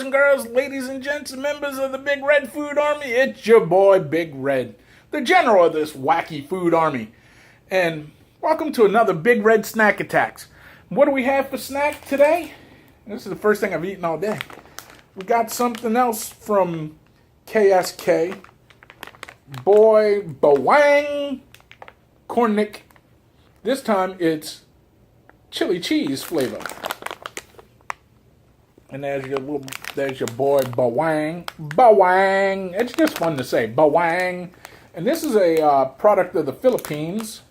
boys and girls, ladies and gents, and members of the Big Red Food Army. It's your boy, Big Red, the general of this wacky food army. And welcome to another Big Red Snack Attacks. What do we have for snack today? This is the first thing I've eaten all day. We got something else from KSK. Bawang Cornick. This time it's chili cheese flavor. And there's your boy Bawang. Bawang. It's just fun to say. Bawang. And this is a product of the Philippines.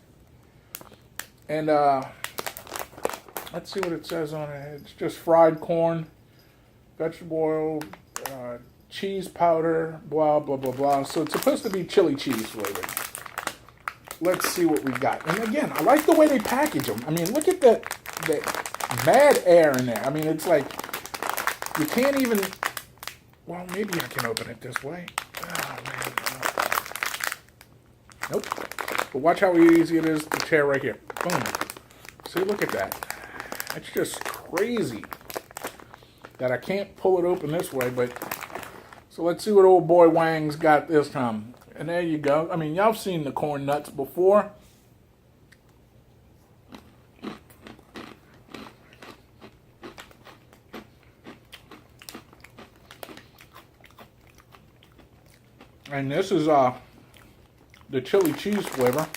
And let's see what it says on it. It's just fried corn, vegetable oil, cheese powder, blah, blah, blah, blah. So it's supposed to be chili cheese flavored. Let's see what we got. And again, I like the way they package them. I mean, look at that mad air in there. I mean, it's like, you can't even, well, maybe I can open it this way. Oh, man. Nope. But watch how easy it is to tear right here. Boom. See, look at that. It's just crazy that I can't pull it open this way, but, so let's see what old boy Wang's got this time. And there you go. I mean, y'all have seen the corn nuts before. And this is the chili cheese flavor.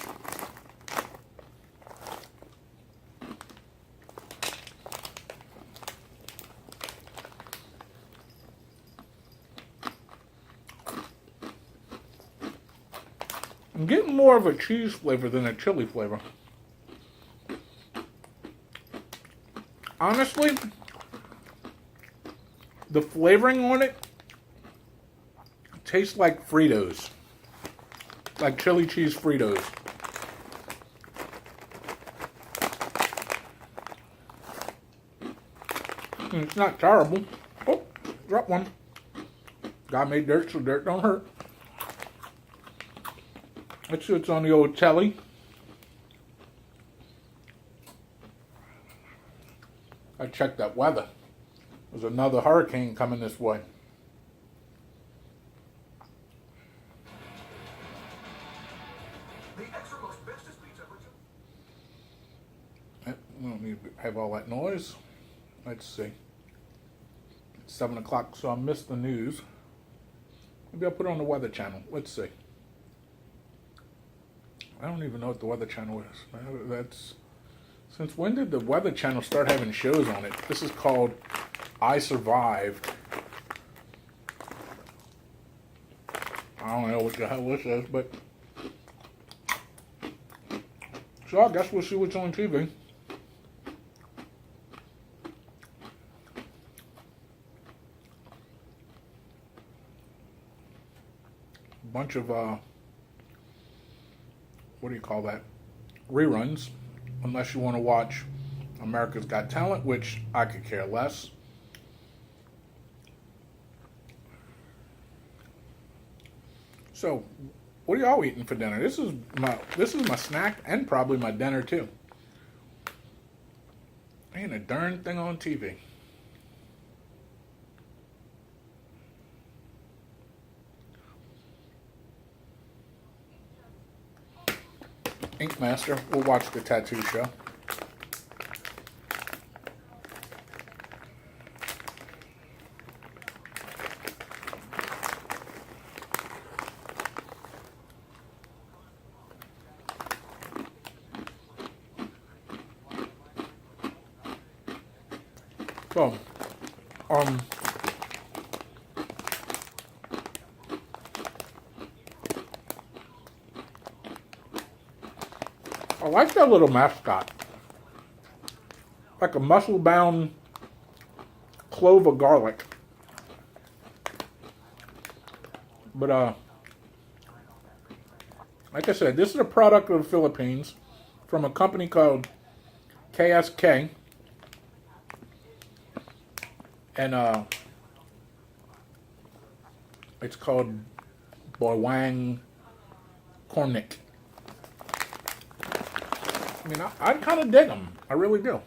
I'm getting more of a cheese flavor than a chili flavor. Honestly, the flavoring on it tastes like Fritos. Like chili cheese Fritos. And it's not terrible. Oh, drop one. God made dirt, so dirt don't hurt. Let's see what's on the old telly. I checked that weather. There's another hurricane coming this way. We don't need to have all that noise. Let's see. It's 7 o'clock, so I missed the news. Maybe I'll put it on the Weather Channel. Let's see. I don't even know what the Weather Channel is. That's, since when did the Weather Channel start having shows on it? This is called I Survived. I don't know what the hell this is, but so I guess we'll see what's on TV. Bunch of what do you call that? Reruns, unless you want to watch America's Got Talent, which I could care less. So, what are y'all eating for dinner? This is my snack and probably my dinner too. Ain't a darn thing on TV. Ink Master. We'll watch the tattoo show. So, I like that little mascot. Like a muscle-bound clove of garlic. But, like I said, this is a product of the Philippines from a company called KSK. And, it's called Bawang Cornick. I mean, I kind of dig them. I really do.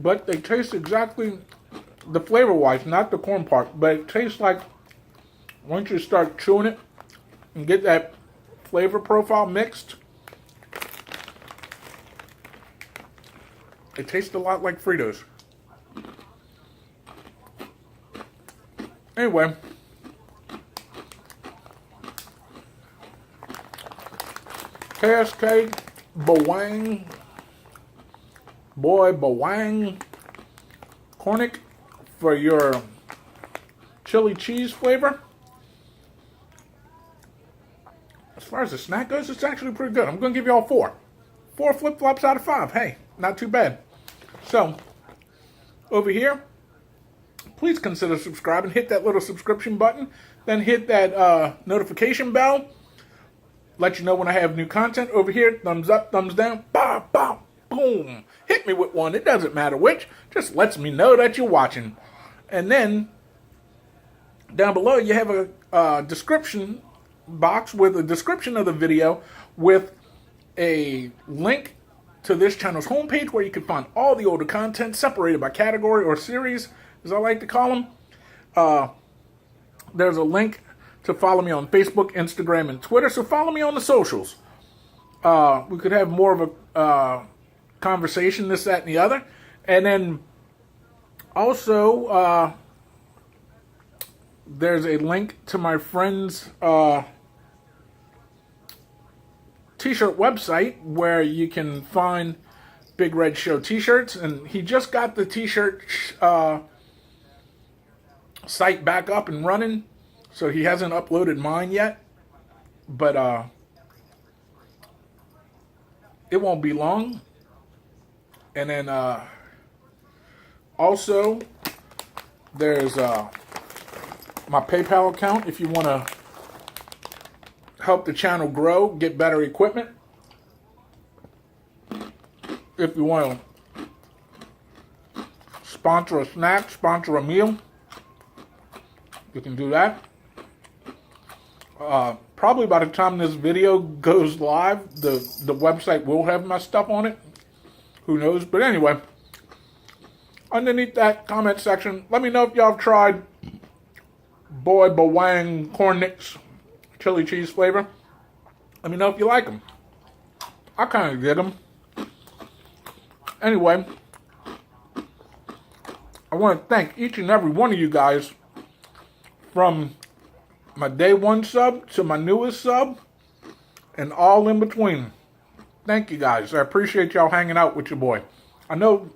but they taste exactly the flavor-wise, not the corn part, but it tastes like once you start chewing it and get that flavor profile mixed, it tastes a lot like Fritos. Anyway, KSK Bawang Cornick for your chili cheese flavor. As far as the snack goes, it's actually pretty good. I'm going to give you all 4. 4 flip-flops out of 5. Hey, not too bad. So, over here, please consider subscribing. Hit that little subscription button. Then hit that notification bell. Let you know when I have new content. Over here, thumbs up, thumbs down. Bah, bah, boom. Hit me with one. It doesn't matter which. Just lets me know that you're watching. And then, down below, you have a description box with a description of the video with a link to this channel's homepage where you can find all the older content separated by category or series, as I like to call them. There's a link to follow me on Facebook, Instagram, and Twitter. So follow me on the socials. We could have more of a conversation, this, that, and the other. And then also, there's a link to my friend's t-shirt website where you can find Big Red Show t-shirts. And he just got the t-shirt site back up and running. So he hasn't uploaded mine yet. But it won't be long. And then also there's my PayPal account if you want to help the channel grow, get better equipment. If you want to sponsor a snack, sponsor a meal, you can do that. Probably by the time this video goes live, the website will have my stuff on it. Who knows? But anyway, underneath that comment section, let me know if y'all have tried Bawang Cornick's chili cheese flavor. Let me know if you like them. I kind of get them. Anyway, I want to thank each and every one of you guys from my day 1 sub to my newest sub and all in between. Thank you guys. I appreciate y'all hanging out with your boy. I know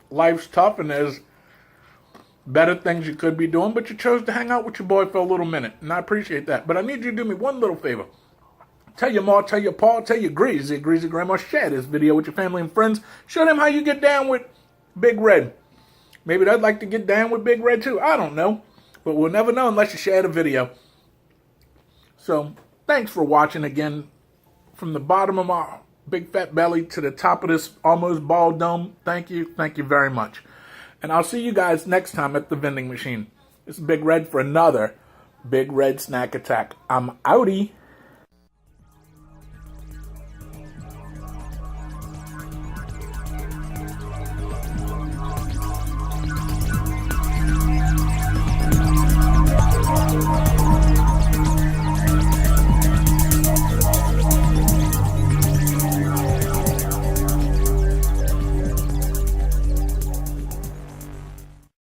life's tough and there's better things you could be doing, but you chose to hang out with your boy for a little minute, and I appreciate that. But I need you to do me one little favor. Tell your ma, tell your pa, tell your greasy grandma, share this video with your family and friends. Show them how you get down with Big Red. Maybe they'd like to get down with Big Red too. I don't know. But we'll never know unless you share the video. So, thanks for watching again. From the bottom of my big fat belly to the top of this almost bald dome, thank you. Thank you very much. And I'll see you guys next time at the vending machine. This is Big Red for another Big Red Snack Attack. I'm outie.